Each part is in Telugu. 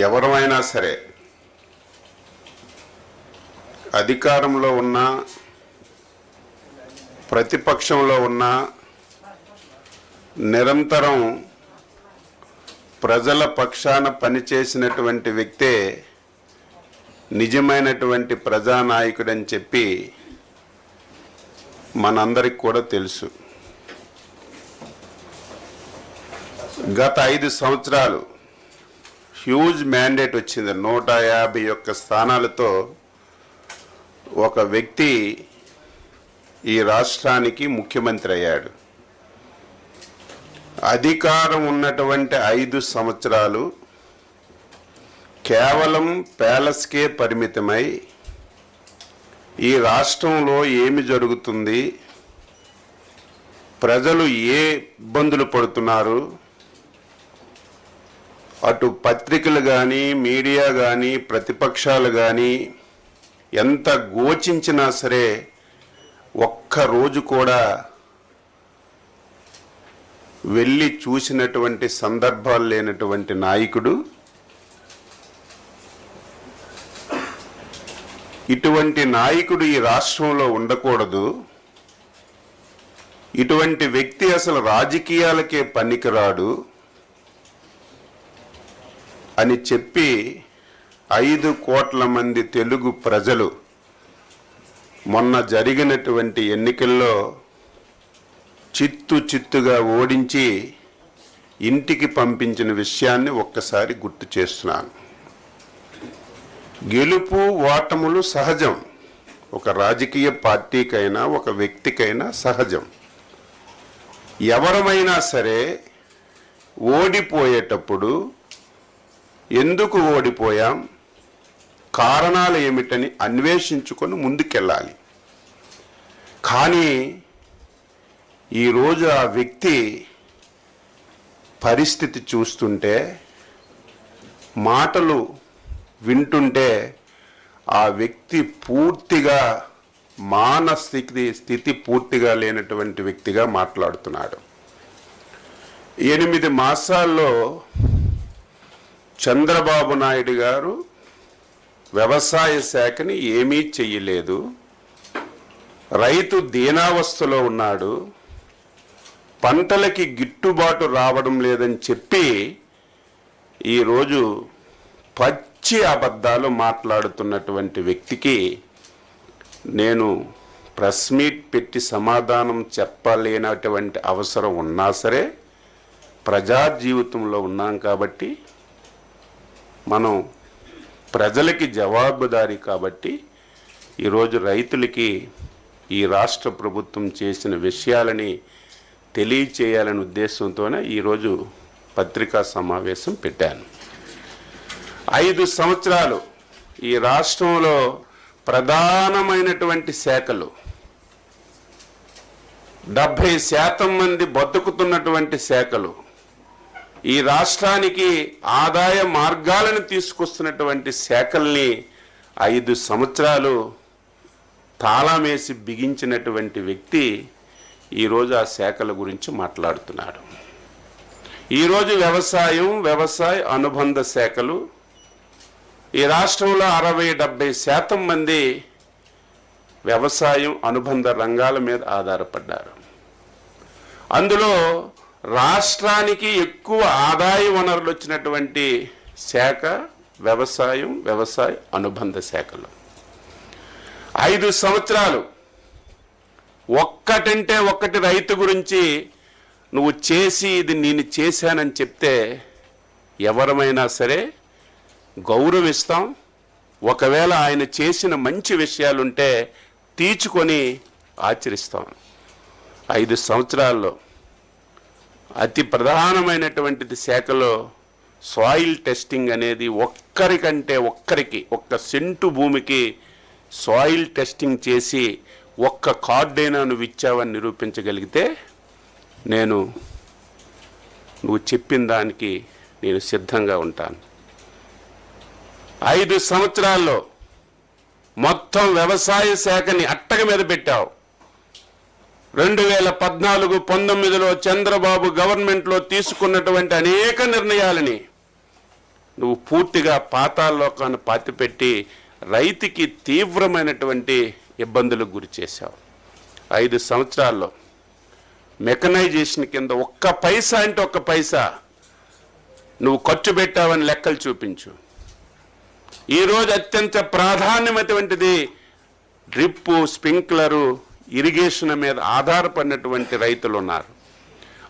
ఎవరైనా సరే అధికారంలో ఉన్న ప్రతిపక్షంలో ఉన్న నిరంతరం ప్రజల పక్షాన పనిచేసినటువంటి వ్యక్తే నిజమైనటువంటి ప్రజానాయకుడని చెప్పి మనందరికి కూడా తెలుసు. గత 5 సంవత్సరాలు హ్యూజ్ మ్యాండేట్ వచ్చింది. 151 స్థానాలతో ఒక వ్యక్తి ఈ రాష్ట్రానికి ముఖ్యమంత్రి అయ్యాడు. అధికారం ఉన్నటువంటి 5 సంవత్సరాలు కేవలం ప్యాలెస్కే పరిమితమై ఈ రాష్ట్రంలో ఏమి జరుగుతుంది, ప్రజలు ఏ ఇబ్బందులు పడుతున్నారు, అటు పత్రికలు కానీ మీడియా కానీ ప్రతిపక్షాలు కానీ ఎంత గోచించినా సరే ఒక్కరోజు కూడా వెళ్ళి చూసినటువంటి సందర్భాలు లేనటువంటి నాయకుడు. ఇటువంటి నాయకుడు ఈ రాష్ట్రంలో ఉండకూడదు, ఇటువంటి వ్యక్తి అసలు రాజకీయాలకే పనికిరాడు అని చెప్పి 5 కోట్ల మంది తెలుగు ప్రజలు మొన్న జరిగినటువంటి ఎన్నికల్లో చిత్తుగా ఓడించి ఇంటికి పంపించిన విషయాన్ని ఒక్కసారి గుర్తు చేస్తున్నాను. గెలుపు ఓటములు సహజం, ఒక రాజకీయ పార్టీకైనా ఒక వ్యక్తికైనా సహజం. ఎవరమైనా సరే ఓడిపోయేటప్పుడు ఎందుకు ఓడిపోయాం, కారణాలు ఏమిటని అన్వేషించుకొని ముందుకెళ్ళాలి. కానీ ఈరోజు ఆ వ్యక్తి పరిస్థితి చూస్తుంటే, మాటలు వింటుంటే ఆ వ్యక్తి పూర్తిగా స్థితి పూర్తిగా లేనటువంటి వ్యక్తిగా మాట్లాడుతున్నాడు. 8 మాసాల్లో చంద్రబాబు నాయుడు గారు వ్యవసాయ శాఖని ఏమీ చెయ్యలేదు, రైతు దీనావస్థలో ఉన్నాడు, పంటలకి గిట్టుబాటు రావడం లేదని చెప్పి ఈరోజు పచ్చి అబద్ధాలు మాట్లాడుతున్నటువంటి వ్యక్తికి నేను ప్రెస్ మీట్ పెట్టి సమాధానం చెప్పలేనటువంటి అవసరం ఉన్నా సరే, ప్రజా జీవితంలో ఉన్నాం కాబట్టి, మనం ప్రజలకి జవాబుదారీ కాబట్టి ఈరోజు రైతులకి ఈ రాష్ట్ర ప్రభుత్వం చేసిన విషయాలని తెలియచేయాలనే ఉద్దేశంతోనే ఈరోజు పత్రికా సమావేశం పెట్టాను. 5 సంవత్సరాలు ఈ రాష్ట్రంలో ప్రధానమైనటువంటి శాఖలు 70% మంది బతుకుతున్నటువంటి శాఖలు, ఈ రాష్ట్రానికి ఆదాయ మార్గాలను తీసుకొస్తున్నటువంటి శాఖల్ని 5 సంవత్సరాలు తాళమేసి బిగించినటువంటి వ్యక్తి ఈరోజు ఆ శాఖల గురించి మాట్లాడుతున్నాడు. ఈరోజు వ్యవసాయ అనుబంధ శాఖలు ఈ రాష్ట్రంలో 60-70% మంది వ్యవసాయం అనుబంధ రంగాల మీద ఆధారపడ్డారు. అందులో రాష్ట్రానికి ఎక్కువ ఆదాయ వనరులు వచ్చినటువంటి శాఖ వ్యవసాయ అనుబంధ శాఖలు. 5 సంవత్సరాలు ఒక్కటంటే ఒక్కటి రైతు గురించి నువ్వు చేసి ఇది నేను చేశానని చెప్తే ఎవరమైనా సరే గౌరవిస్తాం. ఒకవేళ ఆయన చేసిన మంచి విషయాలుంటే తీర్చుకొని ఆచరిస్తాం. 5 సంవత్సరాల్లో అతి ప్రధానమైనటువంటిది శాఖలో సాయిల్ టెస్టింగ్ అనేది ఒక్క సెంటు భూమికి సాయిల్ టెస్టింగ్ చేసి ఒక్క కార్డైనా నువ్వు ఇచ్చావని నిరూపించగలిగితే నువ్వు చెప్పిన దానికి నేను సిద్ధంగా ఉంటాను. 5 సంవత్సరాల్లో మొత్తం వ్యవసాయ శాఖని అట్టగ మీద పెట్టావు. 2014-19లో చంద్రబాబు గవర్నమెంట్లో తీసుకున్నటువంటి అనేక నిర్ణయాలని నువ్వు పూర్తిగా పాతాళలోకాన్ని పాతిపెట్టి రైతుకి తీవ్రమైనటువంటి ఇబ్బందులకు గురి చేశావు. 5 సంవత్సరాల్లో మెకనైజేషన్ కింద ఒక్క పైసా అంటే ఒక్క పైసా నువ్వు ఖర్చు పెట్టావని లెక్కలు చూపించు. ఈరోజు అత్యంత ప్రాధాన్యమైనటువంటిది డ్రిప్పు, స్ప్రింక్లరు, ఇరిగేషన్ మీద ఆధారపడినటువంటి రైతులు ఉన్నారు.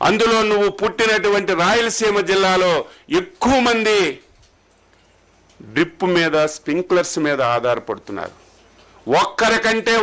అందులో నువ్వు పుట్టినటువంటి రాయలసీమ జిల్లాలో ఎక్కువ మంది డ్రిప్ మీద, స్ప్రింక్లర్స్ మీద ఆధారపడుతున్నారు. ఒక్కరికంటే